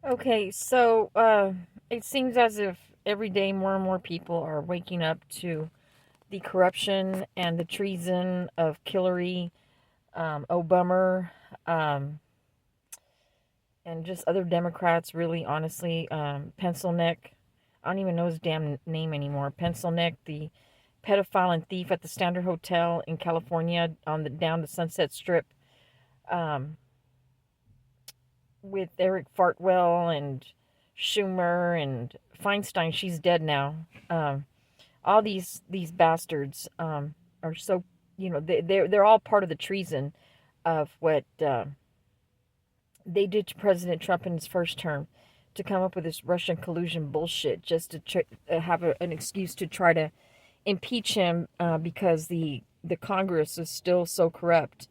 Okay, so it seems as if every day more and more people are waking up to the corruption and the treason of Hillary, Obama, um, and just other Democrats, really, honestly. Pencil Neck, I don't even know his damn name anymore. Pencil Neck, the pedophile and thief at the Standard Hotel in California on the down the Sunset Strip, um, with Eric Fartwell and Schumer and Feinstein. She's dead now. All these bastards are so, they're all part of the treason of what they did to President Trump in his first term, to come up with this Russian collusion bullshit just to have an excuse to try to impeach him, because the Congress is still so corrupt.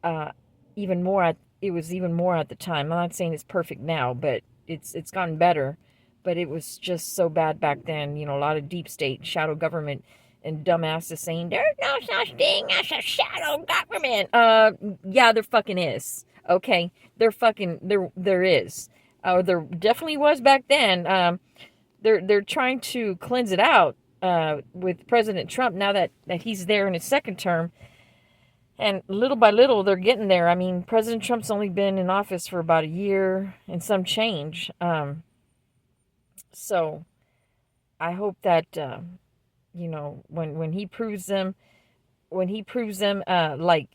Uh, even more at It was even more at the time. I'm not saying it's perfect now, but it's gotten better. But it was just so bad back then. A lot of deep state, shadow government, and dumbasses saying there's no such thing as a shadow government. Yeah, there fucking is. Okay, there is. There definitely was back then. They're trying to cleanse it out with President Trump now that he's there in his second term. And little by little, they're getting there. I mean, President Trump's only been in office for about a year and some change. So I hope that when he proves them, like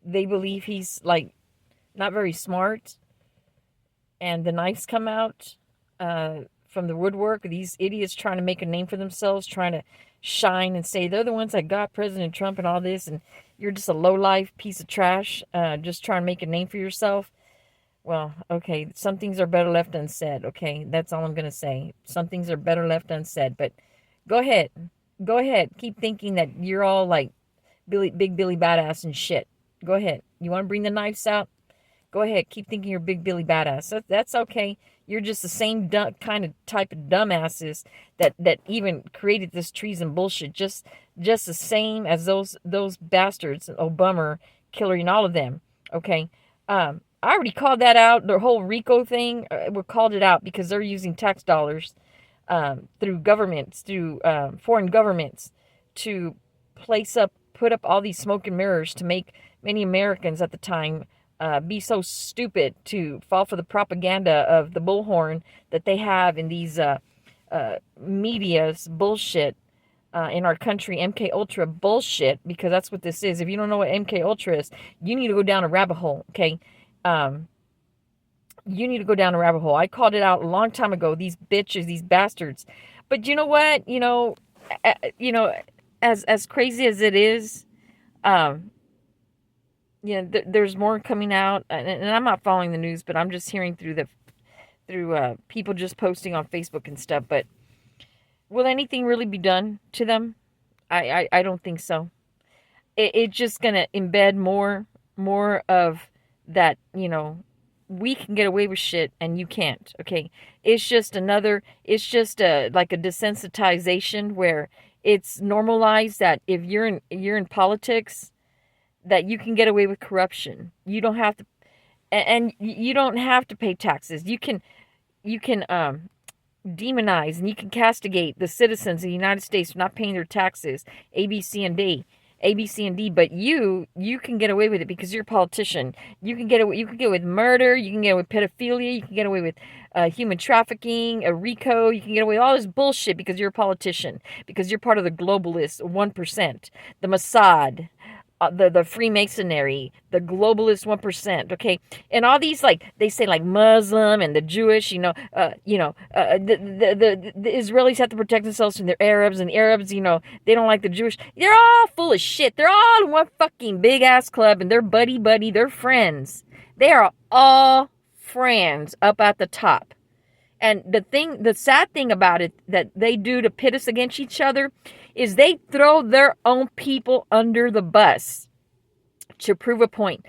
they believe he's like not very smart, and the knives come out from the woodwork. These idiots trying to make a name for themselves, trying to shine and say they're the ones that got President Trump and all this, and you're just a low-life piece of trash, just trying to make a name for yourself. Well, okay, some things are better left unsaid, okay? That's all I'm going to say. Some things are better left unsaid, but go ahead. Go ahead. Keep thinking that you're all like Big Billy Badass and shit. Go ahead. You want to bring the knives out? Go ahead. Keep thinking you're Big Billy Badass. That's okay. You're just the same kind of type of dumbasses that even created this treason bullshit. Just the same as those bastards, Obama, Hillary, and all of them. Okay. I already called that out. The whole RICO thing, we called it out because they're using tax dollars through governments, through foreign governments, to put up all these smoke and mirrors to make many Americans at the time be so stupid to fall for the propaganda of the bullhorn that they have in these media's bullshit in our country, MK Ultra bullshit, because that's what this is. If you don't know what MK Ultra is, you need to go down a rabbit hole, okay? Um, you need to go down a rabbit hole. I called it out a long time ago. These bitches, these bastards. But you know what? As crazy as it is, um, there's more coming out, and I'm not following the news, but I'm just hearing through people just posting on Facebook and stuff. But will anything really be done to them? I don't think so. It's just gonna embed more of that. We can get away with shit and you can't. Okay, it's just like a desensitization where it's normalized that if you're in politics, that you can get away with corruption. You don't have to, and you don't have to pay taxes. You can demonize and you can castigate the citizens of the United States for not paying their taxes, A, B, C, and D. A, B, C, and D, but you can get away with it because you're a politician. You can get away with murder, you can get away with pedophilia, you can get away with human trafficking, a RICO, you can get away with all this bullshit because you're a politician, because you're part of the globalist 1%, the Mossad, the Freemasonry, the globalist 1%, okay, and all these, like they say, like Muslim and the Jewish, the Israelis have to protect themselves from the Arabs, and the Arabs, they don't like the Jewish. They're all full of shit. They're all in one fucking big ass club, and they're buddy, they're friends. They are all friends up at the top. And the sad thing about it that they do to pit us against each other is they throw their own people under the bus to prove a point.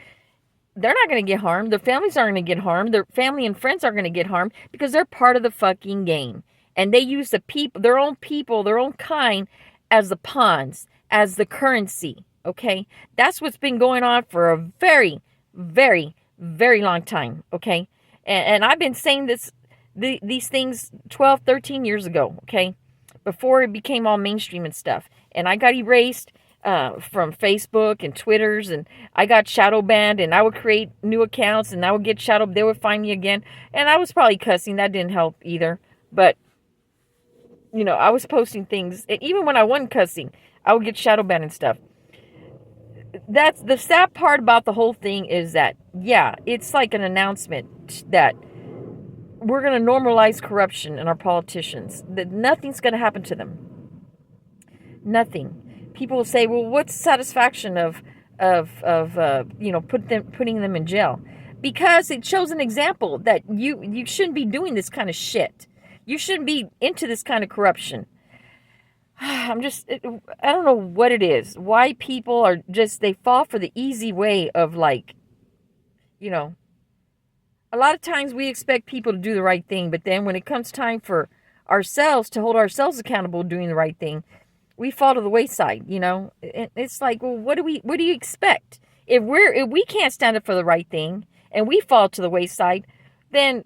They're not going to get harmed. Their families aren't going to get harmed. Their family and friends aren't going to get harmed because they're part of the fucking game. And they use their own people, their own kind, as the pawns, as the currency. Okay? That's what's been going on for a very, very, very long time. Okay? And I've been saying these things 12, 13 years ago, okay? Before it became all mainstream and stuff. And I got erased from Facebook and Twitters, and I got shadow banned, and I would create new accounts, and I would get shadow. They would find me again, and I was probably cussing. That didn't help either. But I was posting things, and even when I wasn't cussing, I would get shadow banned and stuff. That's the sad part about the whole thing is that, yeah, it's like an announcement that we're going to normalize corruption in our politicians, that nothing's going to happen to them. Nothing. People will say, well, what's the satisfaction of putting them in jail? Because it shows an example that you shouldn't be doing this kind of shit. You shouldn't be into this kind of corruption. I don't know what it is. Why people are they fall for the easy way of a lot of times we expect people to do the right thing, but then when it comes time for ourselves to hold ourselves accountable doing the right thing, we fall to the wayside, It's like, well, what do you expect? If we can't stand up for the right thing and we fall to the wayside, then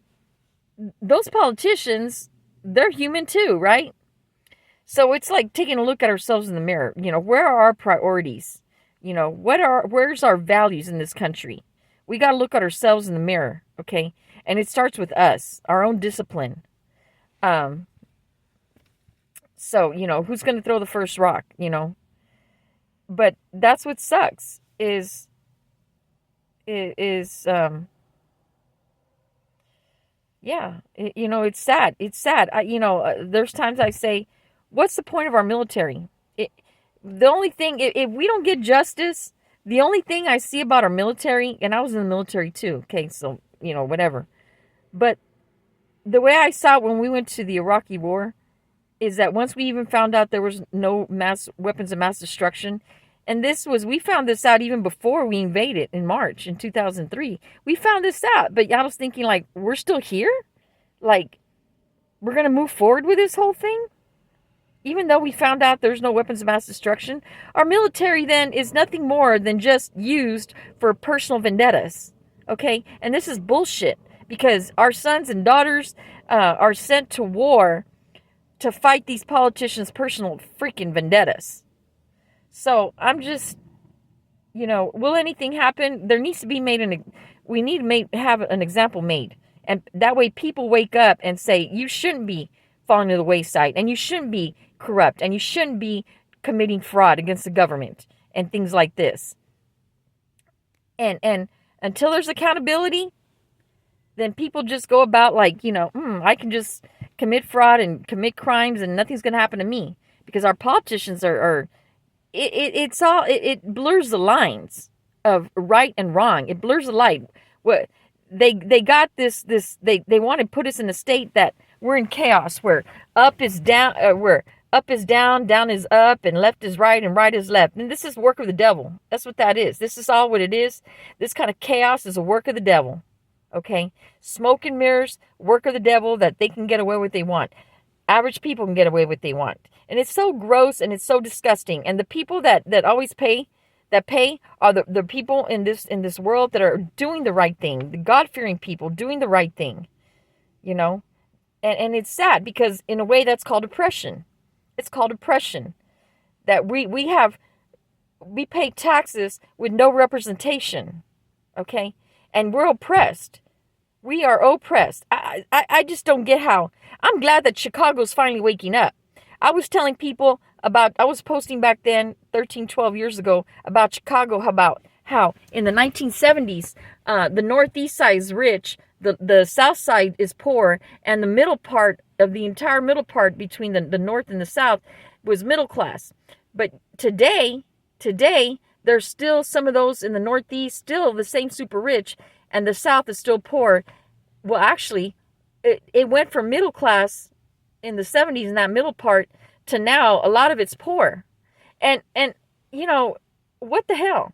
those politicians, they're human too, right? So it's like taking a look at ourselves in the mirror. Where are our priorities? Where's our values in this country? We got to look at ourselves in the mirror, okay? And it starts with us, our own discipline. So, who's going to throw the first rock, But that's what sucks is it's sad. It's sad. There's times I say, what's the point of our military? The only thing, if we don't get justice, the only thing I see about our military, and I was in the military too, okay, so, whatever. But the way I saw it when we went to the Iraqi war is that once we even found out there was no mass weapons of mass destruction, and we found this out even before we invaded in March in 2003. We found this out, but I was thinking, like, we're still here? Like, we're going to move forward with this whole thing? Even though we found out there's no weapons of mass destruction, our military then is nothing more than just used for personal vendettas, okay? And this is bullshit, because our sons and daughters are sent to war to fight these politicians' personal freaking vendettas. So I'm just, will anything happen? There needs to be we need to have an example made. And that way people wake up and say, you shouldn't be falling to the wayside, and you shouldn't be corrupt, and you shouldn't be committing fraud against the government and things like this. And until there's accountability, then people just go about like, I can just commit fraud and commit crimes and nothing's going to happen to me. Because our politicians it blurs the lines of right and wrong. It blurs the line. What they got they want to put us in a state that we're in chaos, where up is down, where up is down, down is up, and left is right, and right is left. And this is work of the devil. That's what that is. This is all what it is. This kind of chaos is a work of the devil. Okay? Smoke and mirrors, work of the devil, that they can get away with what they want. Average people can get away with what they want. And it's so gross and it's so disgusting. And the people that always pay are the people in this world that are doing the right thing. The God-fearing people doing the right thing. And it's sad, because in a way that's called oppression. It's called oppression. That we pay taxes with no representation. Okay? And we're oppressed. We are oppressed. I just don't get how. I'm glad that Chicago's finally waking up. I was telling people I was posting back then, 13, 12 years ago, about Chicago, about how in the 1970s, the northeast side is rich, the south side is poor, and the middle part of the entire middle part between the north and the south was middle class. But today, there's still some of those in the northeast, still the same super rich, and the south is still poor. Well, actually, it went from middle class in the 70s in that middle part to now a lot of it's poor. And what the hell?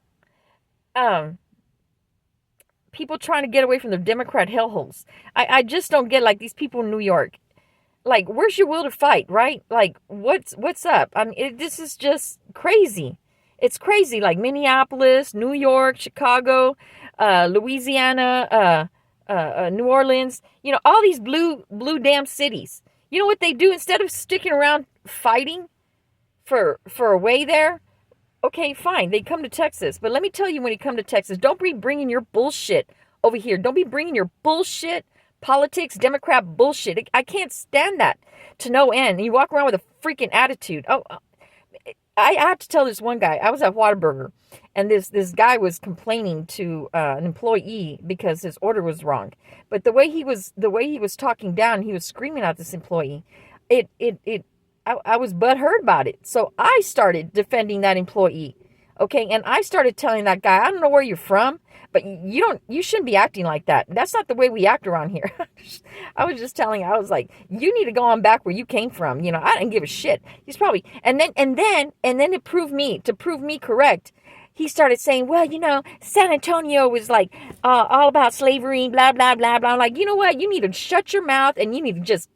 People trying to get away from their Democrat hellholes. I just don't get, like, these people in New York. Like, where's your will to fight, right? Like, what's up? I mean, this is just crazy. It's crazy. Like Minneapolis, New York, Chicago, Louisiana, New Orleans, all these blue damn cities. You know what they do instead of sticking around fighting for a way there? Okay, fine. They come to Texas, but let me tell you, when you come to Texas, don't be bringing your bullshit over here. Don't be bringing your bullshit politics, Democrat bullshit. I can't stand that to no end. You walk around with a freaking attitude. Oh, I have to tell this one guy. I was at Whataburger, and this guy was complaining to an employee because his order was wrong. But the way he was talking down, he was screaming at this employee. I was butthurt about it. So I started defending that employee. Okay, and I started telling that guy, I don't know where you're from, but you shouldn't be acting like that. That's not the way we act around here. I was just telling, I was like, you need to go on back where you came from. I didn't give a shit. He's probably, and then to prove me correct, he started saying, well, San Antonio was like all about slavery, blah, blah, blah, blah. I'm like, you know what? You need to shut your mouth and you need to just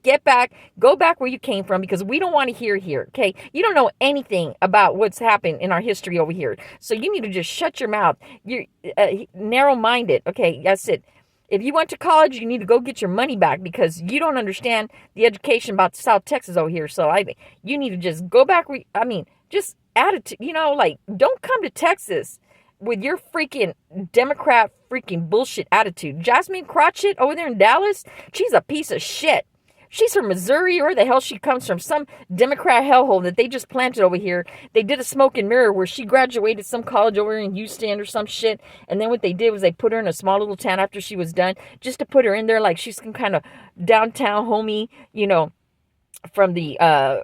go back where you came from, because we don't want to hear here, okay? You don't know anything about what's happened in our history over here. So you need to just shut your mouth. You're narrow-minded, okay? That's it. If you went to college, you need to go get your money back, because you don't understand the education about South Texas over here. So you need to just go back. Just attitude, like, don't come to Texas with your freaking Democrat freaking bullshit attitude. Jasmine Crotchet over there in Dallas, she's a piece of shit. She's from Missouri, or the hell she comes from, some Democrat hellhole that they just planted over here. They did a smoke and mirror where she graduated some college over in Houston or some shit. And then what they did was they put her in a small little town after she was done, just to put her in there like she's some kind of downtown homie, from the, a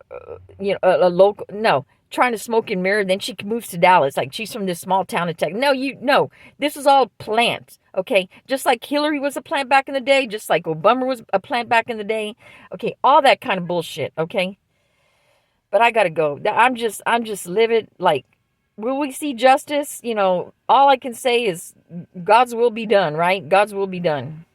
local, no, trying to smoke and mirror. Then she moves to Dallas like she's from this small town in Texas. No, this is all plant. Okay, just like Hillary was a plant back in the day, just like Obama was a plant back in the day. Okay, all that kind of bullshit. Okay, but I gotta go. I'm just livid. Like, will we see justice? All I can say is God's will be done. Right? God's will be done.